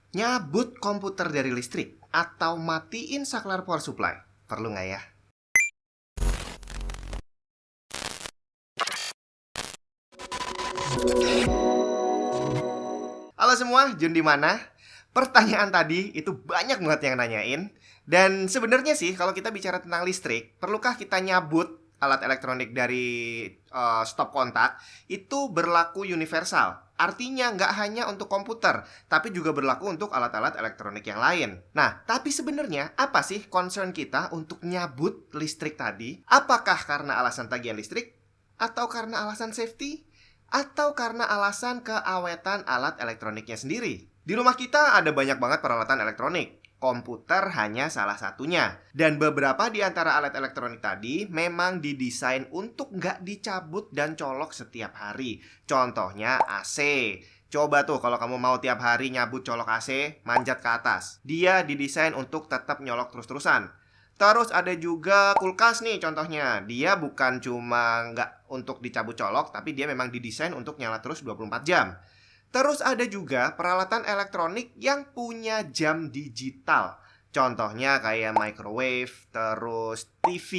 Nyabut komputer dari listrik atau matiin saklar power supply? Perlu nggak ya? Halo semua, Jun di mana? Pertanyaan tadi itu banyak banget yang nanyain. Dan sebenarnya sih kalau kita bicara tentang listrik, perlukah kita nyabut alat elektronik dari stop kontak? Itu berlaku universal. Artinya nggak hanya untuk komputer, tapi juga berlaku untuk alat-alat elektronik yang lain. Nah, tapi sebenarnya apa sih concern kita untuk nyabut listrik tadi? Apakah karena alasan tagihan listrik? Atau karena alasan safety? Atau karena alasan keawetan alat elektroniknya sendiri? Di rumah kita ada banyak banget peralatan elektronik. Komputer hanya salah satunya. Dan beberapa di antara alat elektronik tadi memang didesain untuk nggak dicabut dan colok setiap hari. Contohnya AC. Coba tuh kalau kamu mau tiap hari nyabut colok AC, manjat ke atas. Dia didesain untuk tetap nyolok terus-terusan. Terus ada juga kulkas nih contohnya. Dia bukan cuma nggak untuk dicabut colok, tapi dia memang didesain untuk nyala terus 24 jam. Terus ada juga peralatan elektronik yang punya jam digital. Contohnya kayak microwave, terus TV,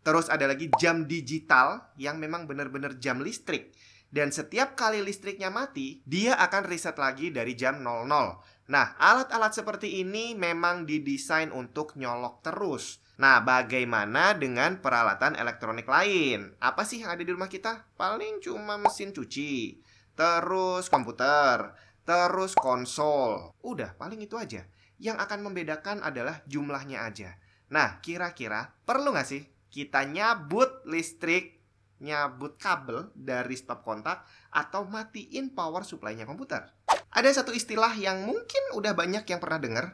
terus ada lagi jam digital yang memang benar-benar jam listrik. Dan setiap kali listriknya mati, dia akan reset lagi dari jam 00. Nah, alat-alat seperti ini memang didesain untuk nyolok terus. Nah, bagaimana dengan peralatan elektronik lain? Apa sih yang ada di rumah kita? Paling cuma mesin cuci, terus komputer, terus konsol. Udah, paling itu aja. Yang akan membedakan adalah jumlahnya aja. Nah, kira-kira perlu nggak sih kita nyabut listrik, nyabut kabel dari stop kontak, atau matiin power supply-nya komputer? Ada satu istilah yang mungkin udah banyak yang pernah dengar,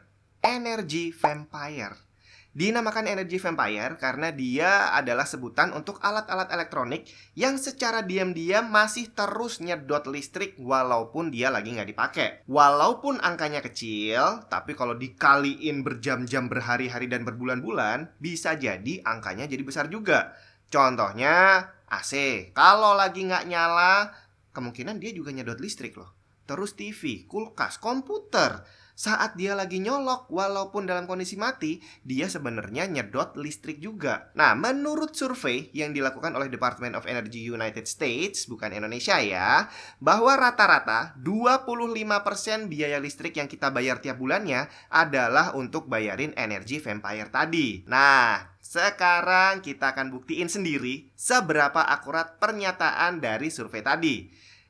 energy vampire. Dinamakan energy vampire karena dia adalah sebutan untuk alat-alat elektronik yang secara diam-diam masih terus nyedot listrik walaupun dia lagi nggak dipakai. Walaupun angkanya kecil, tapi kalau dikaliin berjam-jam, berhari-hari, dan berbulan-bulan, bisa jadi angkanya jadi besar juga. Contohnya AC, kalau lagi nggak nyala, kemungkinan dia juga nyedot listrik loh. Terus TV, kulkas, komputer, saat dia lagi nyolok, walaupun dalam kondisi mati, dia sebenarnya nyedot listrik juga. Nah, menurut survei yang dilakukan oleh Department of Energy United States, bukan Indonesia ya, bahwa rata-rata 25% biaya listrik yang kita bayar tiap bulannya adalah untuk bayarin energy vampire tadi. Nah, sekarang kita akan buktiin sendiri seberapa akurat pernyataan dari survei tadi.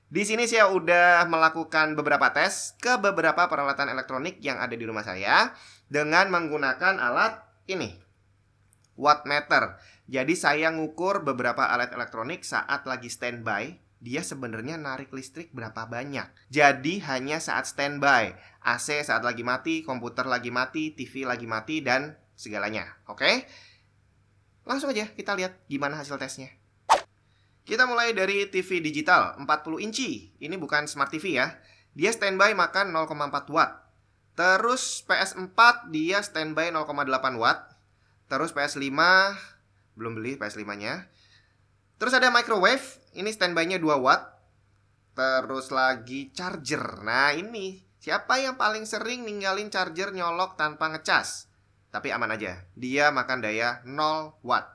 Di sini saya udah melakukan beberapa tes ke beberapa peralatan elektronik yang ada di rumah saya dengan menggunakan alat ini, wattmeter. Jadi saya ngukur beberapa alat elektronik saat lagi standby, dia sebenarnya narik listrik berapa banyak. Jadi hanya saat standby, AC saat lagi mati, komputer lagi mati, TV lagi mati, dan segalanya. Oke? Langsung aja kita lihat gimana hasil tesnya. Kita mulai dari TV digital 40 inci. Ini bukan smart TV ya. Dia standby makan 0,4 watt. Terus PS4 dia standby 0,8 watt. Terus PS5 belum beli PS5-nya. Terus ada microwave, ini standby-nya 2 watt. Terus lagi charger. Nah, ini siapa yang paling sering ninggalin charger nyolok tanpa ngecas? Tapi aman aja. Dia makan daya 0 watt.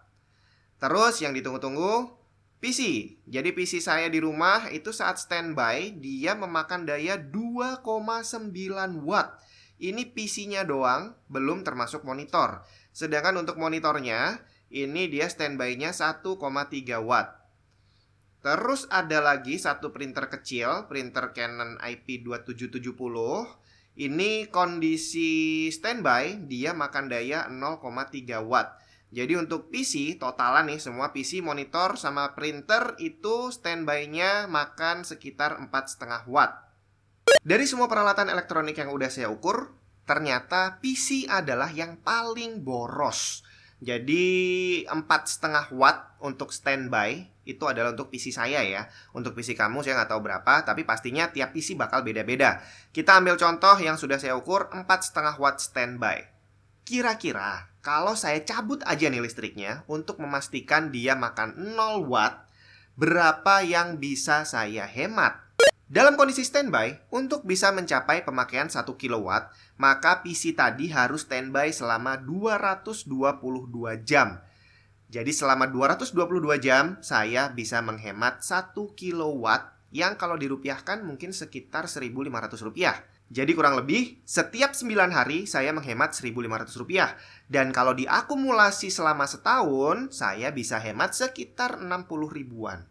Terus yang ditunggu-tunggu, PC. Jadi PC saya di rumah itu saat standby dia memakan daya 2,9 watt. Ini PC-nya doang, belum termasuk monitor. Sedangkan untuk monitornya, ini dia standby-nya 1,3 watt. Terus ada lagi satu printer kecil, printer Canon IP2770. Ini kondisi standby, dia makan daya 0,3 watt. Jadi untuk PC, totalan nih semua PC, monitor, sama printer itu standby-nya makan sekitar 4,5 watt. Dari semua peralatan elektronik yang udah saya ukur, ternyata PC adalah yang paling boros. Jadi 4,5 watt untuk standby itu adalah untuk PC saya ya. Untuk PC kamu saya nggak tahu berapa, tapi pastinya tiap PC bakal beda-beda. Kita ambil contoh yang sudah saya ukur 4,5 watt standby. Kira-kira kalau saya cabut aja nih listriknya untuk memastikan dia makan 0 watt, berapa yang bisa saya hemat? Dalam kondisi standby, untuk bisa mencapai pemakaian 1 kilowatt, maka PC tadi harus standby selama 222 jam. Jadi selama 222 jam, saya bisa menghemat 1 kilowatt yang kalau dirupiahkan mungkin sekitar Rp1.500. Jadi kurang lebih setiap 9 hari saya menghemat Rp1.500. Dan kalau diakumulasi selama setahun, saya bisa hemat sekitar 60 ribuan.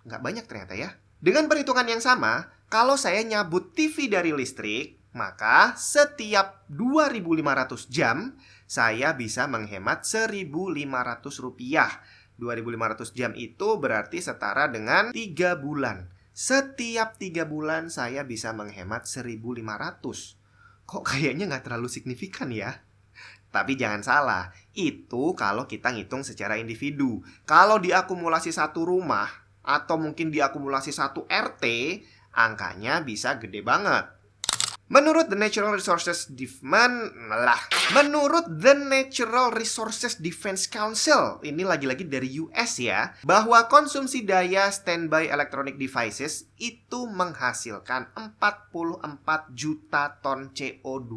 Nggak banyak ternyata ya. Dengan perhitungan yang sama, kalau saya nyabut TV dari listrik, maka setiap 2.500 jam, saya bisa menghemat Rp1.500. 2.500 jam itu berarti setara dengan 3 bulan. Setiap 3 bulan saya bisa menghemat 1.500. Kok kayaknya nggak terlalu signifikan ya? Tapi jangan salah, itu kalau kita ngitung secara individu. Kalau diakumulasi satu rumah, atau mungkin diakumulasi satu RT, angkanya bisa gede banget. Menurut The Natural Resources Defense Council, ini lagi-lagi dari US ya, bahwa konsumsi daya standby electronic devices itu menghasilkan 44 juta ton CO2.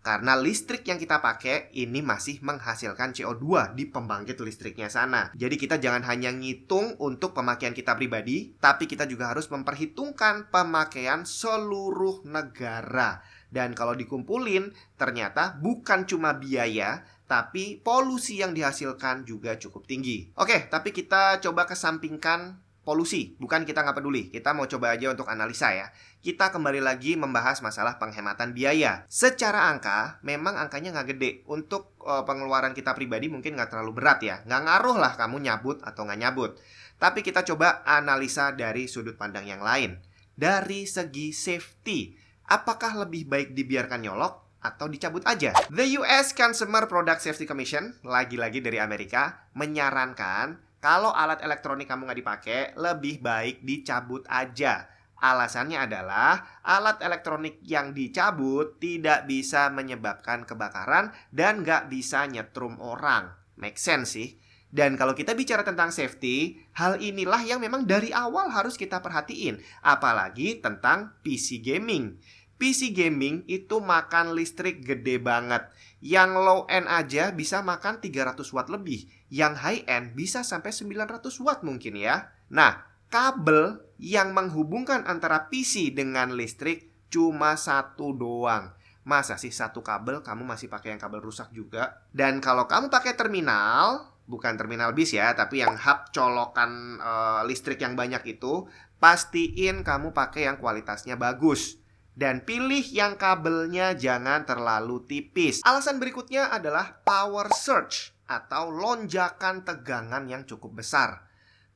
Karena listrik yang kita pakai ini masih menghasilkan CO2 di pembangkit listriknya sana. Jadi kita jangan hanya ngitung untuk pemakaian kita pribadi, tapi kita juga harus memperhitungkan pemakaian seluruh negara. Dan kalau dikumpulin, ternyata bukan cuma biaya, tapi polusi yang dihasilkan juga cukup tinggi. Oke, tapi kita coba kesampingkan polusi, bukan kita nggak peduli. Kita mau coba aja untuk analisa ya. Kita kembali lagi membahas masalah penghematan biaya. Secara angka, memang angkanya nggak gede. Untuk pengeluaran kita pribadi mungkin nggak terlalu berat ya. Nggak ngaruh lah kamu nyabut atau nggak nyabut. Tapi kita coba analisa dari sudut pandang yang lain. Dari segi safety, apakah lebih baik dibiarkan nyolok atau dicabut aja? The US Consumer Product Safety Commission, lagi-lagi dari Amerika, menyarankan kalau alat elektronik kamu nggak dipakai, lebih baik dicabut aja. Alasannya adalah alat elektronik yang dicabut tidak bisa menyebabkan kebakaran dan nggak bisa nyetrum orang. Make sense sih. Dan kalau kita bicara tentang safety, hal inilah yang memang dari awal harus kita perhatiin. Apalagi tentang PC gaming. PC gaming itu makan listrik gede banget. Yang low end aja bisa makan 300 watt lebih. Yang high end bisa sampai 900 watt mungkin ya. Nah, kabel yang menghubungkan antara PC dengan listrik cuma satu doang. Masa sih satu kabel kamu masih pakai yang kabel rusak juga? Dan kalau kamu pakai terminal, bukan terminal bis ya, tapi yang hub colokan listrik yang banyak itu, pastiin kamu pakai yang kualitasnya bagus. Dan pilih yang kabelnya jangan terlalu tipis. Alasan berikutnya adalah power surge atau lonjakan tegangan yang cukup besar.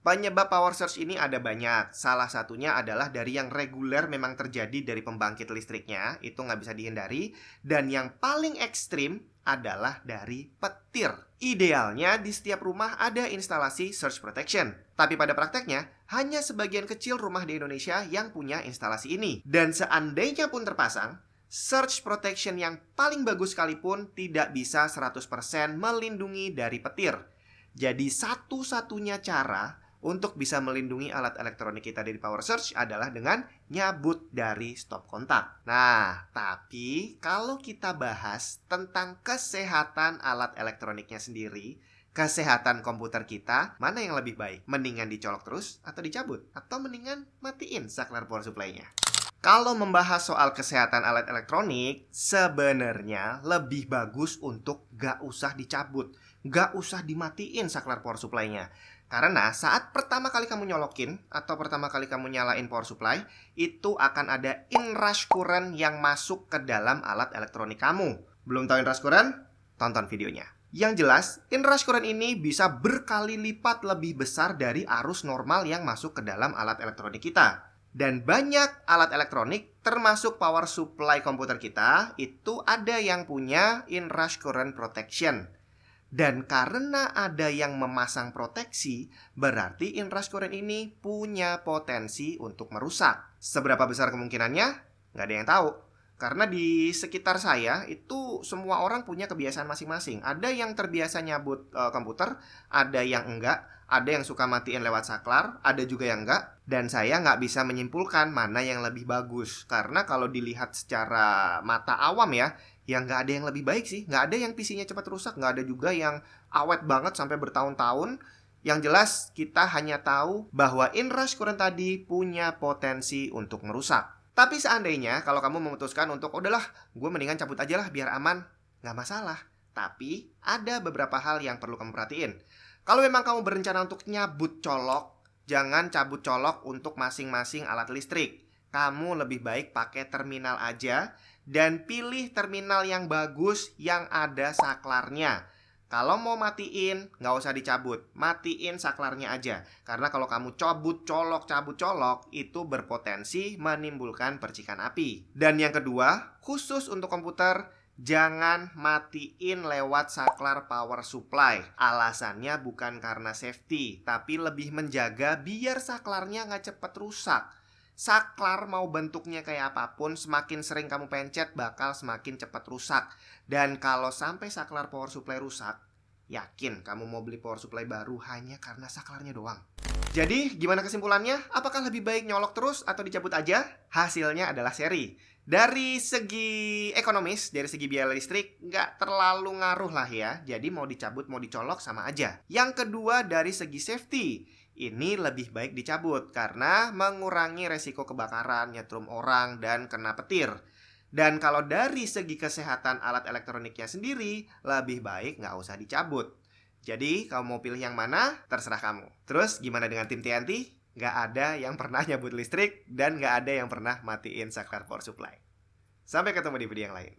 Penyebab power surge ini ada banyak. Salah satunya adalah dari yang reguler memang terjadi dari pembangkit listriknya. Itu nggak bisa dihindari. Dan yang paling ekstrim adalah dari petir. Idealnya di setiap rumah ada instalasi surge protection. Tapi pada prakteknya, hanya sebagian kecil rumah di Indonesia yang punya instalasi ini. Dan seandainya pun terpasang, surge protection yang paling bagus sekalipun tidak bisa 100% melindungi dari petir. Jadi satu-satunya cara untuk bisa melindungi alat elektronik kita dari power surge adalah dengan nyabut dari stop kontak. Nah, tapi kalau kita bahas tentang kesehatan alat elektroniknya sendiri, kesehatan komputer kita, mana yang lebih baik? Mendingan dicolok terus atau dicabut? Atau mendingan matiin saklar power supply-nya? Kalau membahas soal kesehatan alat elektronik, sebenarnya lebih bagus untuk gak usah dicabut, gak usah dimatiin saklar power supply-nya. Karena saat pertama kali kamu nyolokin atau pertama kali kamu nyalain power supply, itu akan ada inrush current yang masuk ke dalam alat elektronik kamu. Belum tahu inrush current? Tonton videonya. Yang jelas, inrush current ini bisa berkali lipat lebih besar dari arus normal yang masuk ke dalam alat elektronik kita. Dan banyak alat elektronik, termasuk power supply komputer kita, itu ada yang punya inrush current protection. Dan karena ada yang memasang proteksi, berarti inrush current ini punya potensi untuk merusak. Seberapa besar kemungkinannya? Nggak ada yang tahu. Karena di sekitar saya itu semua orang punya kebiasaan masing-masing. Ada yang terbiasa nyabut komputer, ada yang enggak, ada yang suka matiin lewat saklar, ada juga yang enggak. Dan saya nggak bisa menyimpulkan mana yang lebih bagus. Karena kalau dilihat secara mata awam ya nggak ada yang lebih baik sih. Nggak ada yang PC-nya cepat rusak, nggak ada juga yang awet banget sampai bertahun-tahun. Yang jelas kita hanya tahu bahwa inrush current tadi punya potensi untuk merusak. Tapi seandainya kalau kamu memutuskan untuk udahlah, gue mendingan cabut aja lah biar aman, nggak masalah. Tapi ada beberapa hal yang perlu kamu perhatiin. Kalau memang kamu berencana untuk nyabut colok, jangan cabut colok untuk masing-masing alat listrik. Kamu lebih baik pakai terminal aja dan pilih terminal yang bagus yang ada saklarnya. Kalau mau matiin, nggak usah dicabut. Matiin saklarnya aja. Karena kalau kamu cabut colok, itu berpotensi menimbulkan percikan api. Dan yang kedua, khusus untuk komputer, jangan matiin lewat saklar power supply. Alasannya bukan karena safety, tapi lebih menjaga biar saklarnya nggak cepet rusak. Saklar mau bentuknya kayak apapun, semakin sering kamu pencet bakal semakin cepat rusak. Dan kalau sampai saklar power supply rusak, yakin kamu mau beli power supply baru hanya karena saklarnya doang. Jadi gimana kesimpulannya? Apakah lebih baik nyolok terus atau dicabut aja? Hasilnya adalah seri. Dari segi ekonomis, dari segi biaya listrik, nggak terlalu ngaruh lah ya. Jadi mau dicabut mau dicolok sama aja. Yang kedua dari segi safety, ini lebih baik dicabut karena mengurangi resiko kebakaran, nyetrum orang, dan kena petir. Dan kalau dari segi kesehatan alat elektroniknya sendiri, lebih baik nggak usah dicabut. Jadi kamu mau pilih yang mana, terserah kamu. Terus gimana dengan tim TNT? Nggak ada yang pernah nyabut listrik dan nggak ada yang pernah matiin saklar power supply. Sampai ketemu di video yang lain.